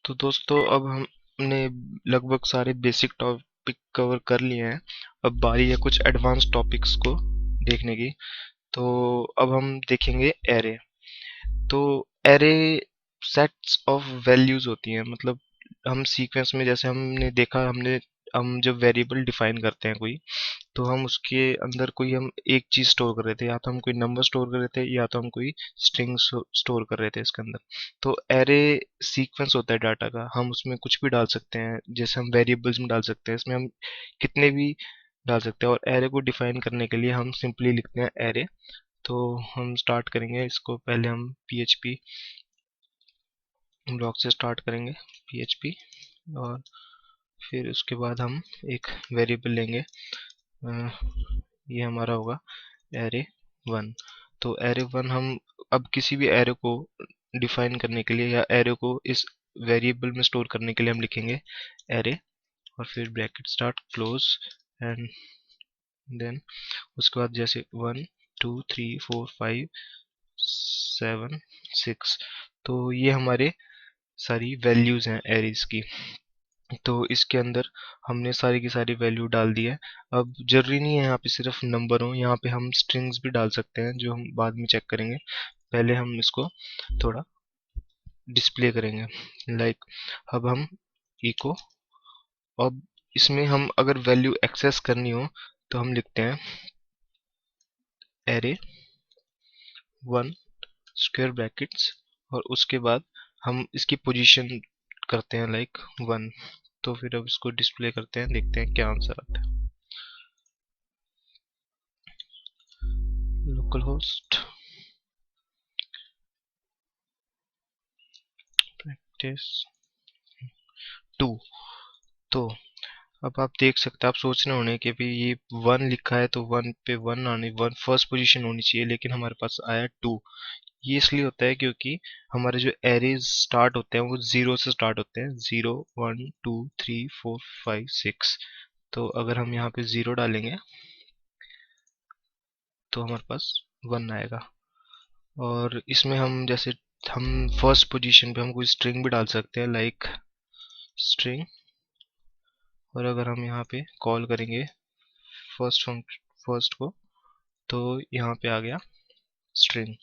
तो दोस्तों अब हमने लगभग सारे बेसिक टॉपिक कवर कर लिए हैं। अब बारी है कुछ एडवांस टॉपिक्स को देखने की। तो अब हम देखेंगे एरे। तो एरे सेट्स ऑफ वैल्यूज होती हैं, मतलब हम सीक्वेंस में जैसे हमने देखा, हम जब वेरिएबल डिफाइन करते हैं कोई, तो हम उसके अंदर कोई हम एक चीज स्टोर कर रहे थे, या तो हम कोई नंबर स्टोर कर रहे थे या तो हम कोई स्ट्रिंग स्टोर कर रहे थे इसके अंदर। तो एरे सीक्वेंस होता है डाटा का, हम उसमें कुछ भी डाल सकते हैं, जैसे हम वेरिएबल्स में डाल सकते हैं, इसमें हम कितने भी डाल सकते हैं। और एरे को डिफाइन करने के लिए हम सिंपली लिखते हैं एरे। तो हम स्टार्ट करेंगे इसको, पहले हम PHP ब्लॉक से स्टार्ट करेंगे, PHP। और फिर उसके बाद हम एक वेरिएबल लेंगे, ये हमारा होगा एरे 1। तो एरे 1 हम अब किसी भी एरे को डिफाइन करने के लिए या एरे को इस वेरिएबल में स्टोर करने के लिए हम लिखेंगे एरे, और फिर bracket start close, and then उसके बाद जैसे 1 2 3 4 5 7 6। तो ये हमारे सारी वैल्यूज हैं एरेज की। तो इसके अंदर हमने सारी की सारी वैल्यू डाल दी है। अब जरूरी नहीं है यहाँ पे सिर्फ नंबर हो, यहाँ पे हम स्ट्रिंग्स भी डाल सकते हैं, जो हम बाद में चेक करेंगे। पहले हम इसको थोड़ा डिस्प्ले करेंगे, लाइक अब हम इको। अब इसमें हम अगर वैल्यू एक्सेस करनी हो तो हम लिखते हैं एरे 1 स्क्वायर ब्रैकेट्स, और उसके बाद हम इसकी पोजीशन करते हैं लाइक 1। तो फिर अब इसको डिस्प्ले करते हैं, देखते हैं क्या आंसर आता है। Local host practice 2। तो अब आप देख सकते हैं, आप सोच रहे होने कि भी ये 1 लिखा है तो 1 पे 1 आने, 1 फर्स्ट पोजीशन होनी चाहिए, लेकिन हमारे पास आया 2। ये इसलिए होता है क्योंकि हमारे जो एरेज स्टार्ट होते हैं वो 0 से स्टार्ट होते हैं, 0 1 2 3 4 5 6। तो अगर हम यहाँ पे 0 डालेंगे तो हमारे पास 1 आएगा। और इसमें हम जैसे हम फर्स्ट पोजीशन पे हम कोई स्ट्रिंग भी डाल सकते हैं, लाइक स्ट्रिंग। और अगर हम यहाँ पे कॉल करेंगे फर्स्ट को, तो यहाँ पे आ गया स्ट्रिंग।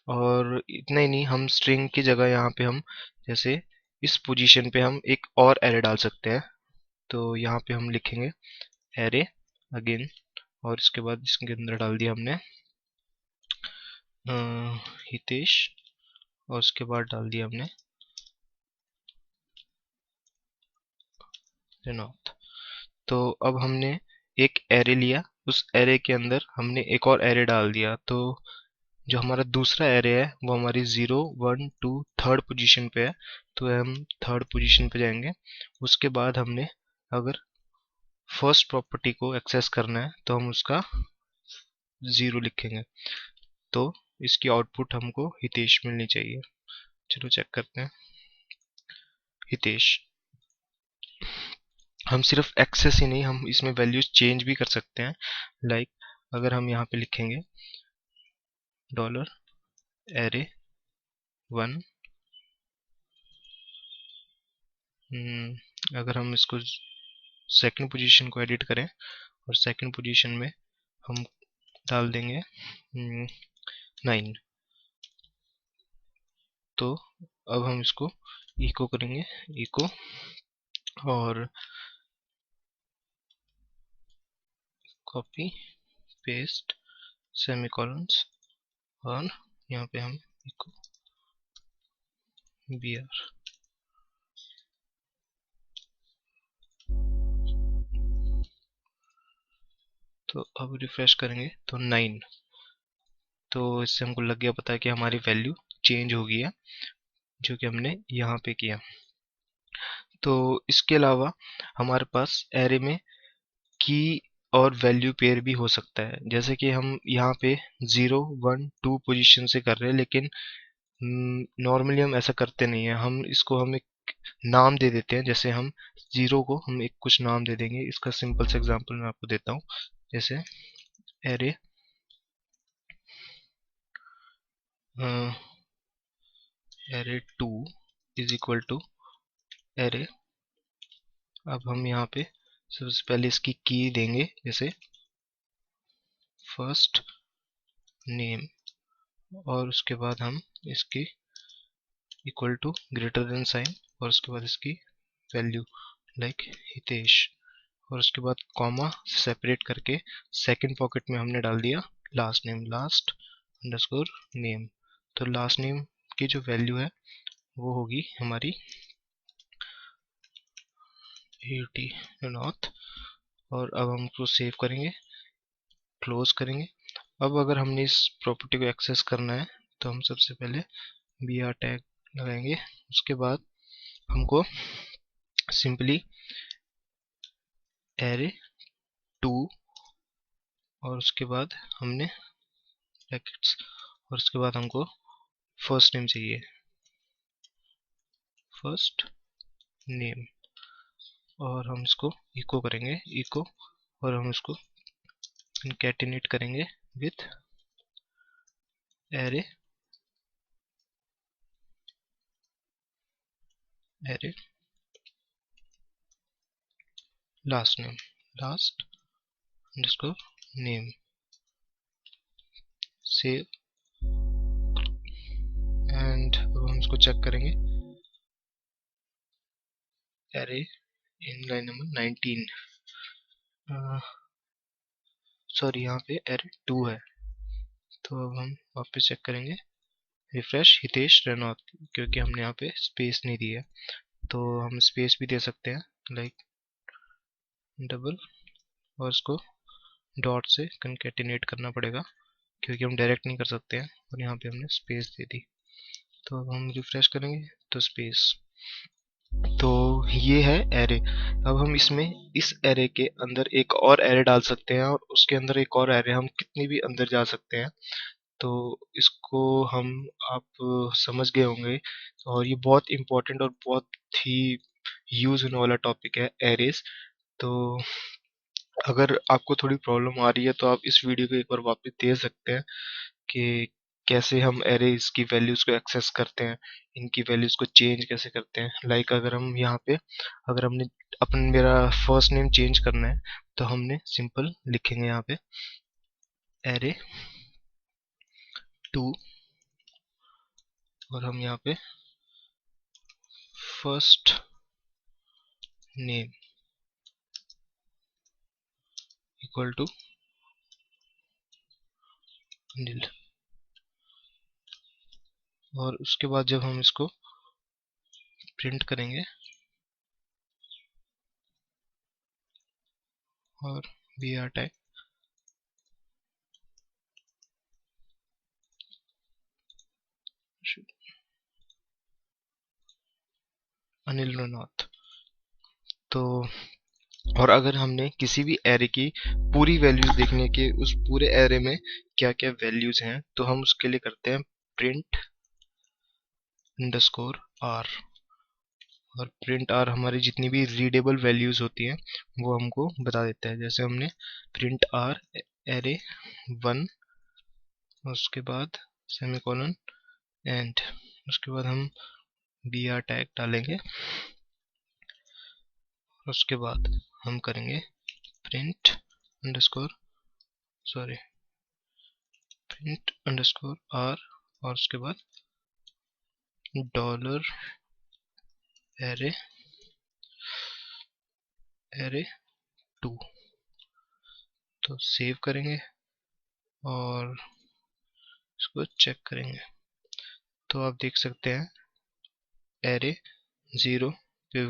और इतना ही नहीं, हम स्ट्रिंग की जगह यहाँ पे हम जैसे इस पोजीशन पे हम एक और एरे डाल सकते हैं। तो यहाँ पे हम लिखेंगे एरे अगेन, और इसके बाद इसके अंदर डाल दिया हमने हितेश, और उसके बाद डाल दिया हमने रेनौत। तो अब हमने एक एरे लिया, उस एरे के अंदर हमने एक और एरे डाल दिया। तो जो हमारा दूसरा एरे है वो हमारी 0 1 2 थर्ड पोजीशन पे है, तो हम थर्ड पोजीशन पे जाएंगे। उसके बाद हमने अगर फर्स्ट प्रॉपर्टी को एक्सेस करना है तो हम उसका 0 लिखेंगे। तो इसकी आउटपुट हमको हितेश मिलनी चाहिए। चलो चेक करते हैं। हितेश। हम सिर्फ एक्सेस ही नहीं, हम इसमें वैल्यूज चेंज भी कर सकते हैं। लाइक अगर हम यहाँ पे लिखेंगे $array1। अगर हम इसको सेकंड पोजीशन को एडिट करें, और सेकंड पोजीशन में हम डाल देंगे 9। तो अब हम इसको इको करेंगे, इको, और कॉपी पेस्ट सेमीकोलन्स, और यहाँ पे हम इको br। तो अब रिफ्रेश करेंगे तो 9। तो इससे हमको लग गया पता है कि हमारी वैल्यू चेंज हो गई है, जो कि हमने यहाँ पे किया। तो इसके अलावा हमारे पास एरे में की और वैल्यू पेयर भी हो सकता है। जैसे कि हम यहाँ पे 0 1 2 पोजीशन से कर रहे हैं, लेकिन नॉर्मली हम ऐसा करते नहीं है। हम एक नाम दे देते हैं, जैसे हम 0 को हम एक कुछ नाम दे देंगे। इसका सिंपल सा एग्जांपल मैं आपको देता हूँ, जैसे array array 2 is equal to array. अब हम यहाँ पे सबसे पहले इसकी की देंगे, जैसे फर्स्ट नेम, और उसके बाद हम इसकी equal to greater than sign, और उसके बाद इसकी वैल्यू लाइक हितेश, और उसके बाद कॉमा सेपरेट करके सेकंड पॉकेट में हमने डाल दिया last name, last underscore name. तो लास्ट नेम की जो वैल्यू है वो होगी हमारी 80 नॉर्थ। और अब हम उसको सेव करेंगे, क्लोज करेंगे। अब अगर हमने इस प्रॉपर्टी को एक्सेस करना है तो हम सबसे पहले बी आर टैग लगाएंगे। उसके बाद हमको सिंपली एरे 2, और उसके बाद हमने ब्रैकेट्स, और उसके बाद हमको फर्स्ट नेम चाहिए, फर्स्ट नेम, और हम इसको इको करेंगे, इको, और हम इसको कंकैटिनेट करेंगे with array, array last name, last underscore name, save. And अब हम इसको चेक करेंगे, array in line number 19, sorry यहाँ पे एरे 2 है। तो अब हम वापस चेक करेंगे, रिफ्रेश हितेश रेनौत, क्योंकि हमने यहाँ पे स्पेस नहीं दी है। तो हम स्पेस भी दे सकते हैं, लाइक डबल, और इसको डॉट से कंकैटिनेट करना पड़ेगा क्योंकि हम डायरेक्ट नहीं कर सकते हैं, और यहाँ पे हमने स्पेस दे दी। तो अब हम रिफ्रेश करेंगे तो स्पेस। तो ये है एरे। अब हम इसमें इस एरे के अंदर एक और एरे डाल सकते हैं, और उसके अंदर एक और एरे, हम कितनी भी अंदर जा सकते हैं। तो इसको हम, आप समझ गए होंगे, और ये बहुत इंपॉर्टेंट और बहुत ही यूज होने वाला टॉपिक है, एरेस। तो अगर आपको थोड़ी प्रॉब्लम आ रही है तो आप इस वीडियो को एक बार वापस देख सकते हैं कि कैसे हम एरेज की वैल्यूज को एक्सेस करते हैं, इनकी वैल्यूज को चेंज कैसे करते हैं। लाइक अगर हम यहाँ पे, अगर हमने अपन, मेरा फर्स्ट नेम चेंज करना है तो हमने सिंपल लिखेंगे यहाँ पे एरे 2, और हम यहाँ पे first name equal to Neel, और उसके बाद जब हम इसको प्रिंट करेंगे और B R tag Anil Ranaut. तो और अगर हमने किसी भी एरे की पूरी वैल्यूज देखने के, उस पूरे एरे में क्या क्या वैल्यूज हैं, तो हम उसके लिए करते हैं प्रिंट अंडरस्कोर आर। और प्रिंट आर हमारी जितनी भी रीडेबल वैल्यूज होती हैं वो हमको बता देता है। जैसे हमने प्रिंट आर एरे 1, उसके बाद सेमीकोलन एंड, उसके बाद हम बी आर टैग डालेंगे, उसके बाद हम करेंगे print underscore, sorry, print underscore R, और उसके बाद डॉलर एरे, एरे 2। तो सेव करेंगे और इसको चेक करेंगे, तो आप देख सकते हैं एरे 0 पे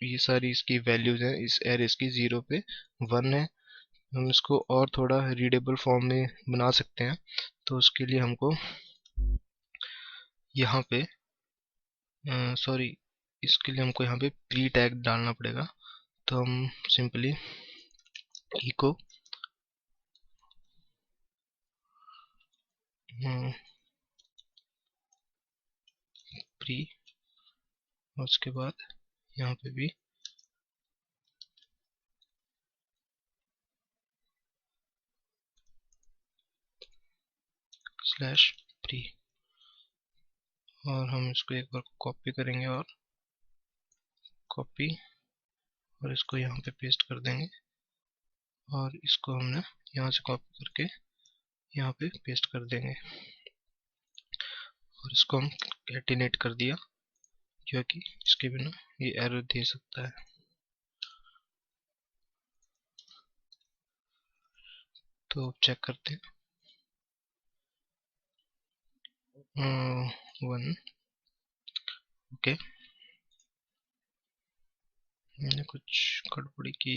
ये सारी इसकी वैल्यूज हैं, इस एरे की 0 पे 1 है। हम इसको और थोड़ा रीडेबल फॉर्म में बना सकते हैं, तो उसके लिए हमको यहाँ पे, सॉरी, इसके लिए हमको यहाँ पे प्री टैग डालना पड़ेगा। तो हम सिंपली इको प्री, और उसके बाद यहाँ पे भी स्लैश प्री, और हम इसको एक बार कॉपी करेंगे और कॉपी, और इसको यहाँ पे पेस्ट कर देंगे, और इसको हमने यहाँ से कॉपी करके यहाँ पे पेस्ट कर देंगे, और इसको हम कैटिनेट कर दिया, क्योंकि इसके बिना ये एरर दे सकता है। तो चेक करते हैं। 1, ओके, मैंने कुछ गड़बड़ी की।